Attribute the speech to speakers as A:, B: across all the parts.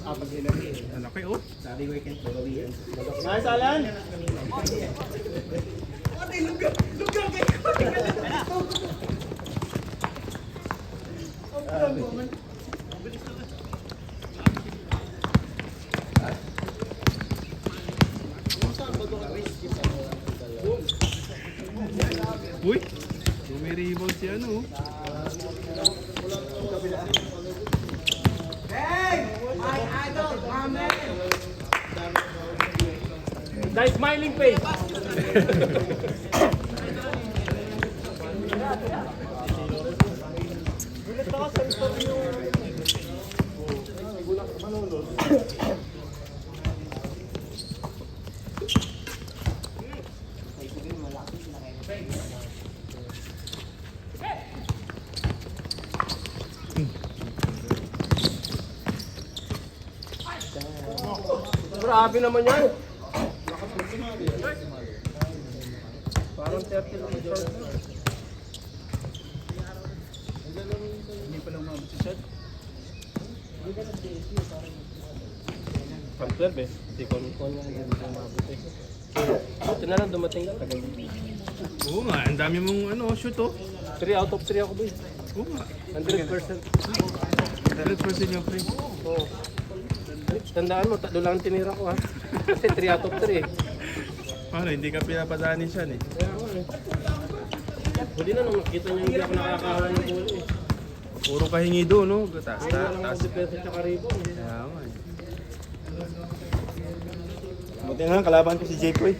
A: Laki oh.
B: Nice, Alan!
A: Uy! May rebound si ano oh.
B: Nice smiling face! Grabe naman yan! Parang 30 lang ito.
A: Hindi pa lang mabot si Shad.
B: Pang 12 eh. Hindi ko nga hindi ko mabot eh. Ito na lang dumating ka.
A: Oo nga, ang dami mong ano, shoot oh.
B: 3 out of 3 ako boy.
A: Oo nga.
B: 100%.
A: 100% yung free.
B: Oo. Tandaan mo, tatlo lang tinira ko ha. Kasi 3 out of 3 eh.
A: Paano, hindi ka pinapadaan ni Shan eh.
B: Kaya ako eh. Huli na nung nakita niyo hindi ako nakakahawa ng bola eh.
A: Puro kahingi doon no. Taas,
B: Kaya lang
A: taas.
B: ako depensa tsaka rebound eh.
A: Kaya nga eh.
C: Buti na lang, kalaban ko si Jaypoy.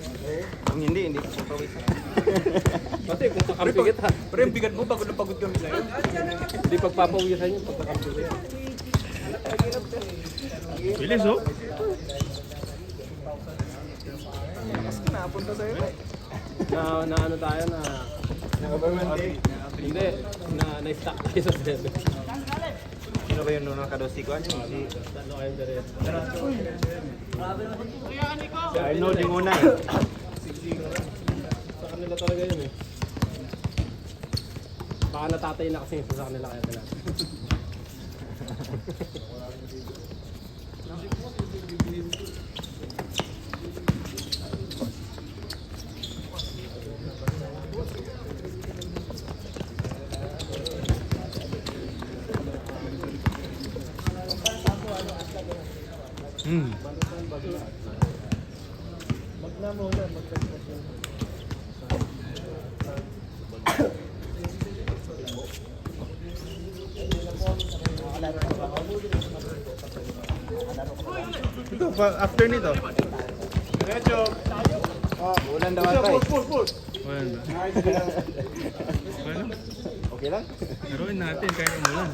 C: Kung hindi ko pawis.
B: Kasi kung kakampi kita,
C: Pero yung bigat mo, pagod na pagod kami sa'yo.
B: hindi pagpapawisan niyo pag kakampi kita.
A: Bilis oh.
C: Napunta sa'yo.
B: Na ano tayo na hindi na-stack tayo sa 7.
C: Sino ba yung nung nakadosi ko? Si
B: Tatlo kayong diretso.
C: Arnold yung una eh.
B: Sa kanila talaga yun eh. Baka natatay na kasi yung sa kanila kaya talaga.
A: Hmm. Ito, after nito.
C: Ulan daw ata eh.
A: Wala ba? Wala.
C: Okay lang?
A: Laruin natin kahit umulan.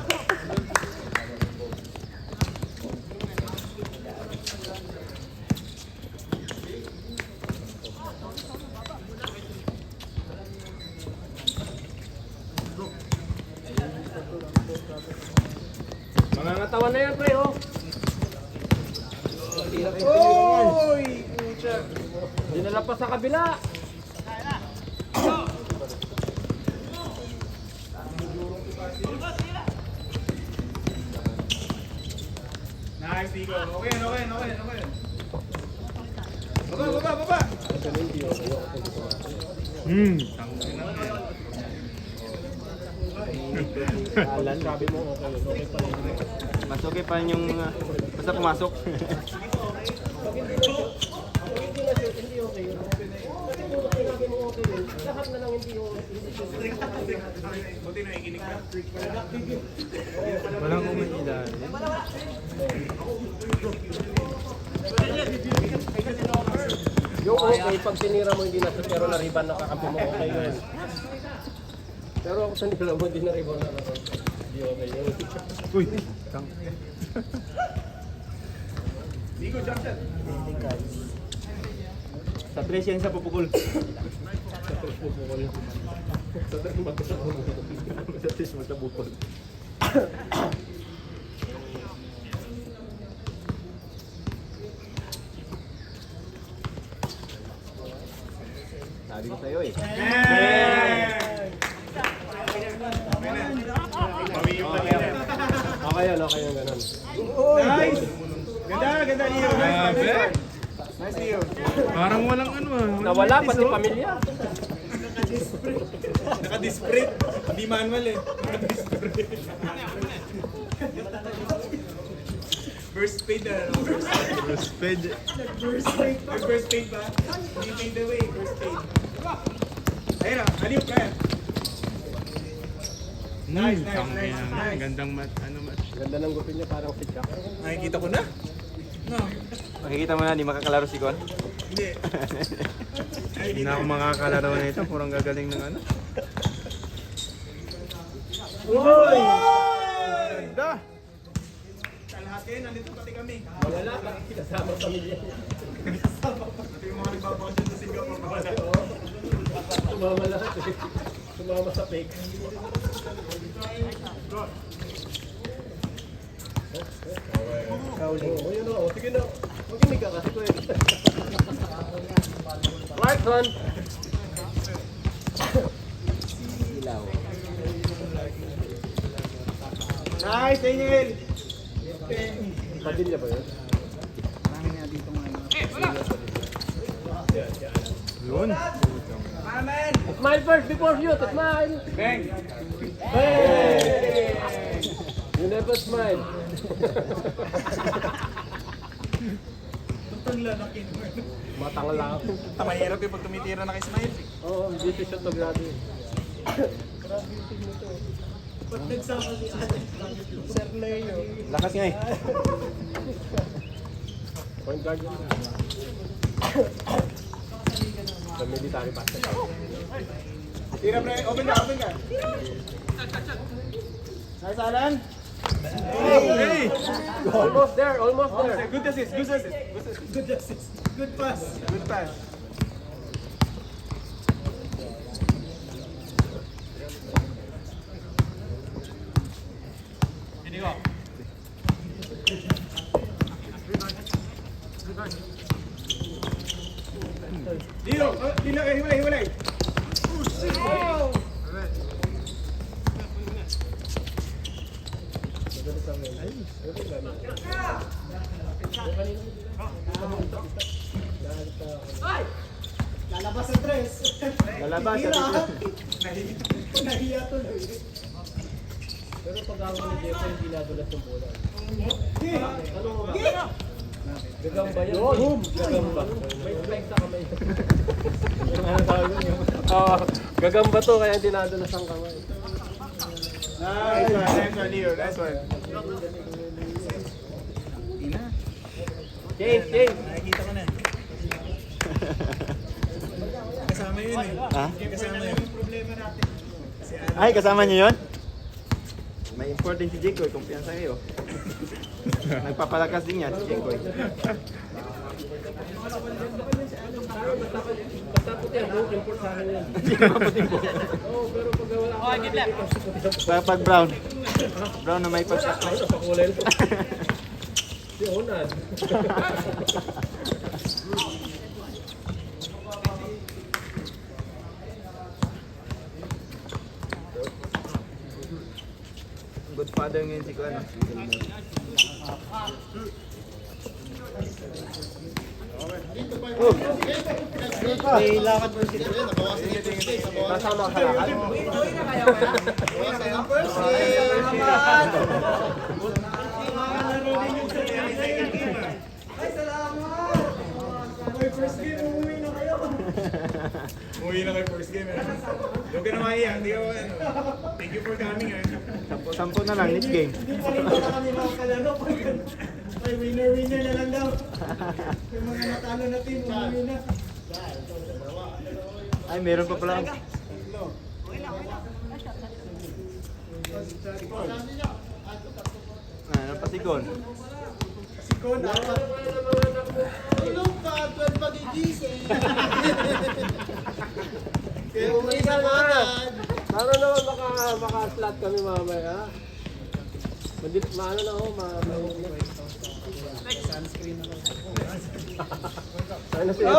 B: Mga ngatawan na yan pre oh.
C: Oy!
B: Dinala pa sa kabila.
A: Nice, Nico. Okay. Baba.
B: Alan, sabi mo okay pa rin.
C: Mas okay pa yung basta pumasok.
B: Pag hindi na shoot, hindi okay yun. Kasi kung sinabi mo okay yun, lahat na lang hindi shoot.
A: Walang umiilan.
B: Yung okay, pag tinira mo hindi na shoot, pero na-rebound nakakampi mo okay yun. Pero ako sa nila mo, hindi na-rebound na ako. Hindi okay yun.
A: Uy!
C: Sa tres yan sa pupukul. Sa tres mo sa bukol. Sabi ko sa'yo eh.
B: Okay yan, ganun.
A: Nice!
C: ganda, Leo.
A: Grabe.
C: Nice, Leo.
A: Parang walang ano ah.
B: Nawala
A: walang
B: pati
A: litis, oh.
B: pamilya.
C: Naka-disprate. Hindi manual eh. First paid na.
A: First page.
C: First paid ba? Hindi paid away. First paid. Ayun na. Aliw ka. Nice, nice,
A: Tangina
C: nice,
A: nga,
C: nice.
A: gandang match.
B: Ganda ng gusto niya, parang si Jack.
C: Nakikita ko na. No.
D: Makikita mo na, di makakalaro si Kon.
C: Hindi.
A: Hindi na ako makakalaro na ito. Purang gagaling ng ano.
C: Ganda! Kalahati, nandito pati kami.
B: Wala, bakit kinasama pamilya niya?
C: Ito yung mga nagbabakasyon sa Singapore.
B: Sumama lahat eh. Sumama sa fake. Oo, yun o. Sige na. Makinig ka kasi ko eh. Right, son.
C: Nice, Daniel!
B: Padilya ba yun?
A: Yun.
B: Smile first before shoot. Smile.
C: Bang!
B: Hey! You never smile. Matang lang.
C: Mahirap yung pag tumitira na kay Smile.
B: Oo, busy shot to grabe.
D: Lakas nga eh.
B: Point guard yun. Sa military basketball.
C: Tira pre, open ka, open ka. Nice, Alan.
A: Hey!
B: Almost there, almost there.
C: Good assist, good assist. Good assist. Good pass. Good pass. Dino, Dino, hiwalay, hiwalay.
D: Lalabas, sabi ko.
B: Pero pag ako ni Jeff, hindi nadulas yung bola. Ano mo ba? Gagamba yan. Boom! Gagamba. May spike sa kamay. Ano tawag yun? Oo, gagamba to kaya hindi nadulas ang kamay.
C: Nice one, Leo. Nice one.
B: Change, change!
C: Nakikita ko na. Kasama yun eh.
D: Ha?
C: Kasama yun. Problema natin.
D: Ay, kasama niyo yun? May important si Jekoy, kumpiyansa kayo. Nagpapalakas din yan si Jekoy.
B: Basta puti ang buhok, import sa akin yan. Oo, pero pag wala ako nakikita,
D: Pag brown. Brown na may pagkakay.
B: sa kulay nito. Si Onad.
D: Good father ngayon si Kon. May lakad mo si
B: Kasama ka lakad?
C: Uwi na kayo first game eh. Huwag ka na maiya. Hindi ako ano. Thank you for coming eh.
D: Sampo na lang, next game.
C: May winner-winner na lang daw. Yung mga natalo na team, umuwi na.
D: Ay, meron pa pala. Ano pa si Kon?
C: Si Kon, dapat. Tulong ka, 12 magigising. Kaya umalis na agad.
B: Paano naman maka-slot kami mamaya? Maano na ako, sunscreen na ako. Ano siya?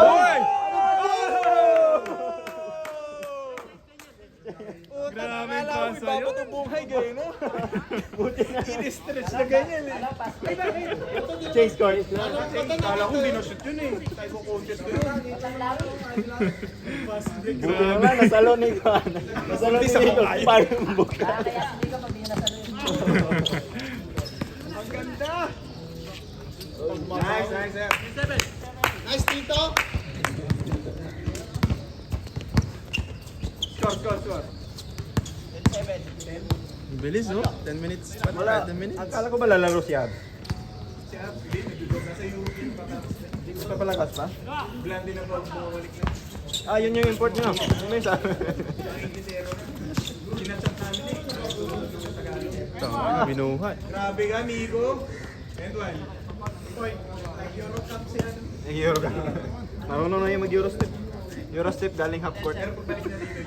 A: Grabe yung pasa yun.
C: buhay ganyan, no? In-stretch na ganyan, eh. Ay, bakit? Ito
D: Chase score.
C: Kala ko binushoot yun eh. Tayo ko contest ko yun.
D: Buti naman, nasalo ni Juan. Nasalo ni Nico. Parang buka.
C: Ang ganda! Nice, nice, sir.
E: Nice, Tito.
C: Score.
A: Ang bilis, oh. 10 minutes.
D: Wala.
A: 10 minutes.
D: Akala ko ba lalaro siya?
C: Siya, hindi, nasa European pa tapos.
D: Hindi ko pa palakas pa?
C: Blandi na po bumalik na.
D: Ah, yun yung import nyo. Ano yung sa amin?
C: Ang Inglesero na. Sinachat namin eh.
A: Tama, binuhat.
C: Grabe ka, Nico. And one. Oy, nag-Euro Cup siya.
D: Nag-Euro ka. Marunong na yung mag-Eurostep. Eurostep galing half court.
C: Pero pagbalik na dito,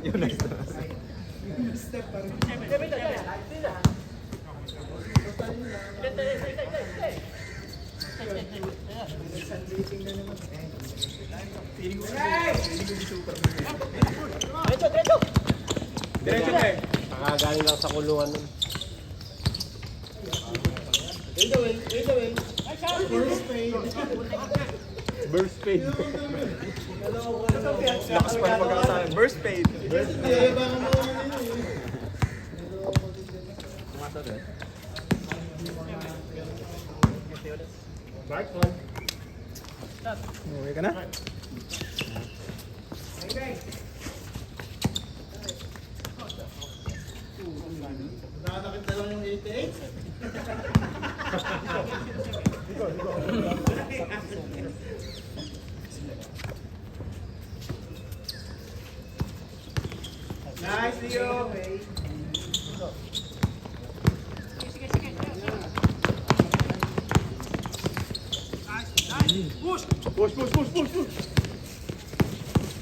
D: Yun na ito.
C: step pa rin. Diretso na eh.
B: Nakagaling lang sa kulungan nun.
D: Burst fade. Lakas pa na pagkakasabi. Burst fade.
A: Uwi ka na?
E: Nakakakit na lang yung 88.
C: Nice, Leo. Push.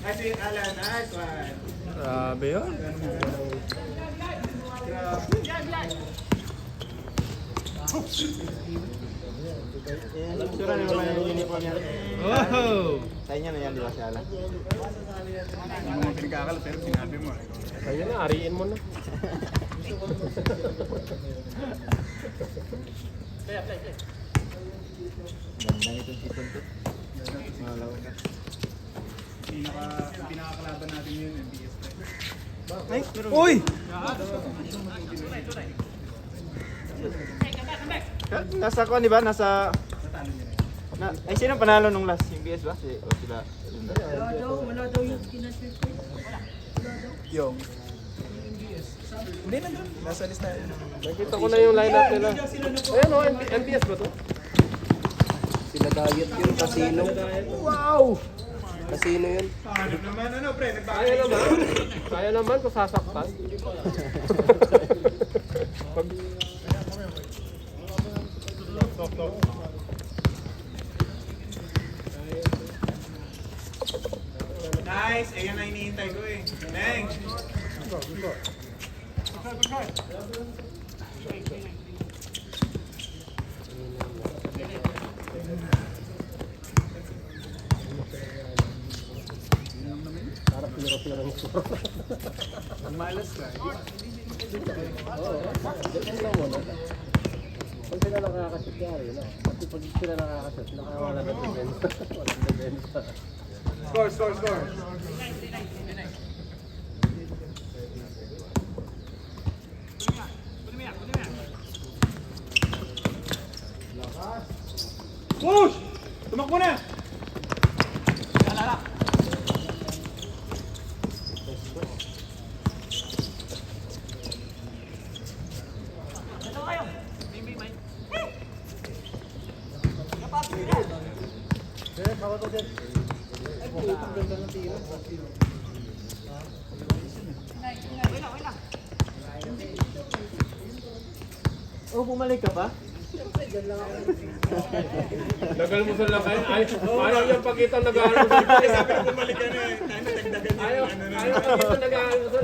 C: Nice, Alan. Nice one.
A: Grabe yun.
D: Sura na naman yung uniform niya.
A: Oh!
D: Sa inyo na yan, di ba siya Alan?
C: Hindi mo pinagkakala pero sinabi mo.
B: Ayun na, ariin mo na.
D: Ganda nitong season 2. Malawag ka.
C: Pinakakalaban natin yun, MBS.
A: Uy!
D: Nasa ko, di ba? Nasa... ay, sino panalo nung last? Yung BS ba? O sila?
E: Wala daw yung kinasweet ko.
C: Yung. Hindi na dun. Nasa list na yun.
B: Nakita ko na yung lineup nila. Ayan o, MPS ba to? Sila diet yun, casino. Wow! Casino yun.
C: Ano naman, pre?
B: Kaya naman. Kaya naman kung sasaktan. Pag...
C: Nice! Ayan na hinihintay ko eh. Thanks!
B: Para piro-piro ng score.
C: Ang malas ka.
B: Ganun lang mo na. Pag sila nakakashoot yari na. Kasi pag sila nakakashoot, nakawala na depensa. Walang depensa.
C: Score! Push! Tumakbo na!
D: Oh, bumalik ka pa?
B: Dagal mo sa lakay. Ayaw yung pakita nag-aaral mo sa
C: Sabi ko bumalik ka na eh. Tayo na dagdagan
B: Ayaw pakita nag-aaral mo sa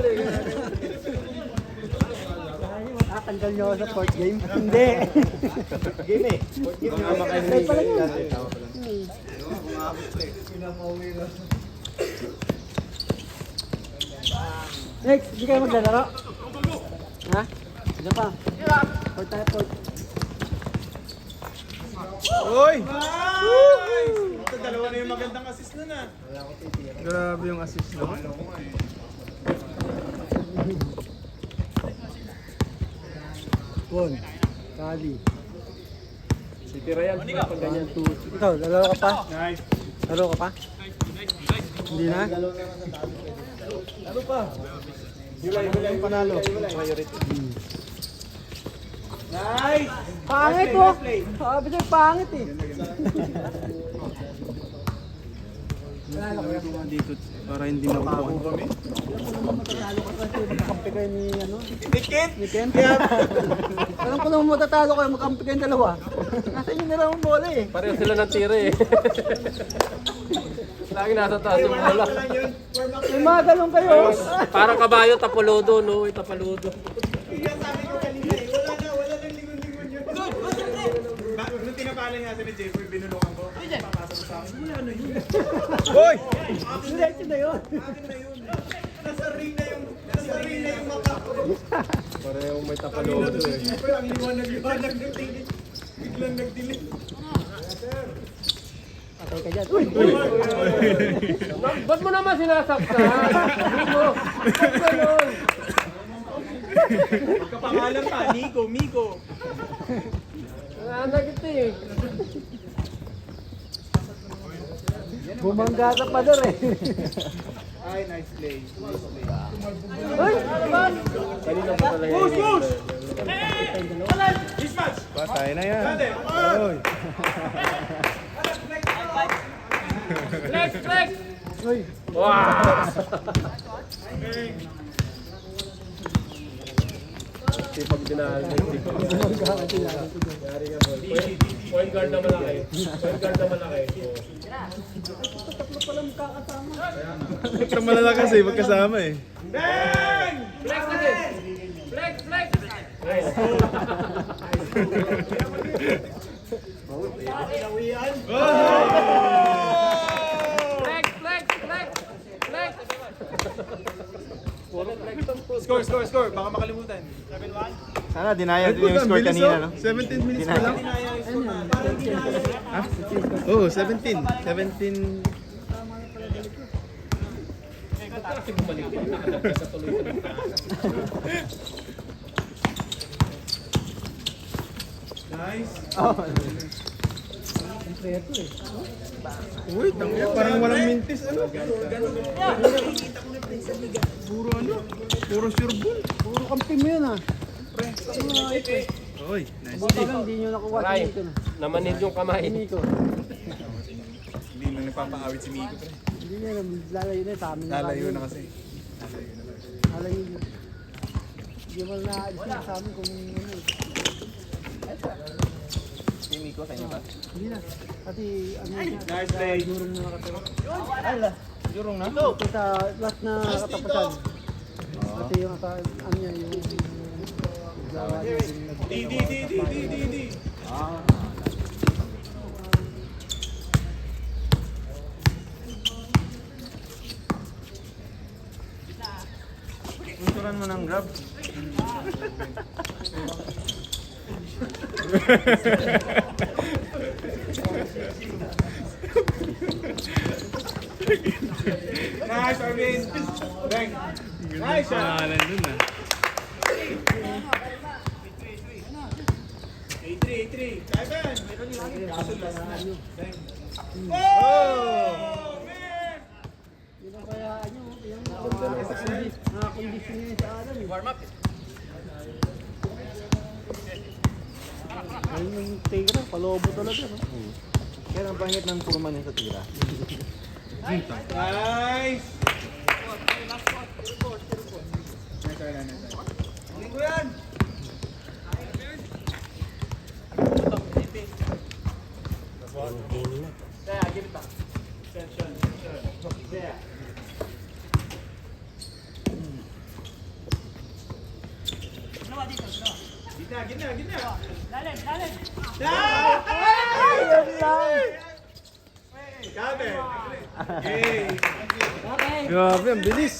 D: Tanggal nyo sa fourth game? Hindi. Game eh. Fourth game yung makain na
E: Next, hindi kayo maglalaro? Ha? Ano pa? Fourth tayo, fourth.
A: Uy!
C: Nice! Ito, dalawa na yung magandang assist nun ah.
A: Grabe yung assist naman.
E: Bon. Kali.
B: Si Tirayan, pag ganyan to.
E: Ikaw, lalo ka pa?
C: Nice.
E: Lalo ka pa? Hindi na?
B: Ano pa?
C: Hulay panalo. Priority. Nice!
E: Pangit
C: Nice
E: oh!
C: play.
E: Sabi niya pangit eh.
A: Dito para hindi nakukuha.
E: Magkampi kayo ni ano?
C: Dikit!
E: Ni Ken? Alam ko naman matatalo kayo, magkampi kayong dalawa. Nasa inyo nila ang bola eh.
B: Pareho sila ng tira eh. Lagi nasa taas yung bola.
E: May mga galong kayo.
B: Parang kabayo, tapaludo, no? Tapaludo.
C: Nung tinapalan nga sa ni Jeffrey, binulungan ko. Papasok sa akin. Wala na yun.
A: Uy!
E: Diretso na yun.
C: Akin na yun. Nasa ring na yung mata ko.
B: Pareho may tapaludo eh.
C: Jeffrey, ang liwanag ng tingin. Biglang nag-delete.
E: Patay ka dyan. Uy!
B: Ba't mo naman sinasaktan? Miko! Ba't ganun?
C: Kapangalan pa, Miko.
B: Nagit eh.
E: Bumangga ka pa doon eh.
C: Ay, nice play.
E: Uy!
B: Kanina pa pala yan.
C: Dispatch!
A: Patay na yan.
C: Dante!
A: Uy!
B: Flex! Flex!
E: Uy!
B: Wow! Sipag dinahal na yung dito.
E: Bumangga ka sila.
B: Yari nga mo. Point guard na malaki. Point guard na malaki.
E: Tatlo pala magkakasama.
A: Ito malala kasi magkasama eh.
C: Bang!
B: Flex again! Flex! Flex! Nice. Flex! Flex! Flex! Flex! Puro flex ang puso.
C: Score. Baka makalimutan.
D: Sana dinaya din yung score kanina, no?
A: 17 minutes pa lang. Ha? Oo, 17. 17.
B: Kasi bumalik pa. Nakadagdag sa tuloy sa
C: Nice.
E: Kompleto eh.
A: Uy, tangya, parang walang mintis. Ano? Puro ano? Puro sure ball.
E: Puro kampi mo yun ah.
A: Uy, nice.
E: Buti lang, hindi nyo nakuha si
B: Ray,
E: Nico na.
B: namanid yung kamay.
E: Si Nico.
C: Hindi na nagpapaawit si Miko.
E: Hindi niya naman, lalayo na eh, sa amin na
C: Lalayo
E: lang
C: na
E: yun.
C: kasi.
E: Lalayo yun. Hindi mo na naalis na sa amin kung ano eh.
D: Si Miko sa inyo ba?
E: Hindi na. Kasi ano yun,
C: Nice play.
E: Jurong na nakatira.
D: Jurong na?
E: Ito sa last na katapasan. Kasi yung ano niya, yung gawa niya yung
C: D.
D: Insuran mo ng grab.
C: Nice, Arvin. Bang. Nice shot.
A: Pangalan dun ah.
C: 8-3. Seven. Kaso last na. Bang.
E: Yun ang kaya ano, yung nakakondisyon niya sa alam eh. Warm up. Ayun yung tigra, palobo talaga no.
D: Kaya ang pangit ng purman niya sa tira.
C: Nice. Gitna. Lalim.
E: Ayun lang!
C: Gabe. Hey.
A: Grabe, ang bilis.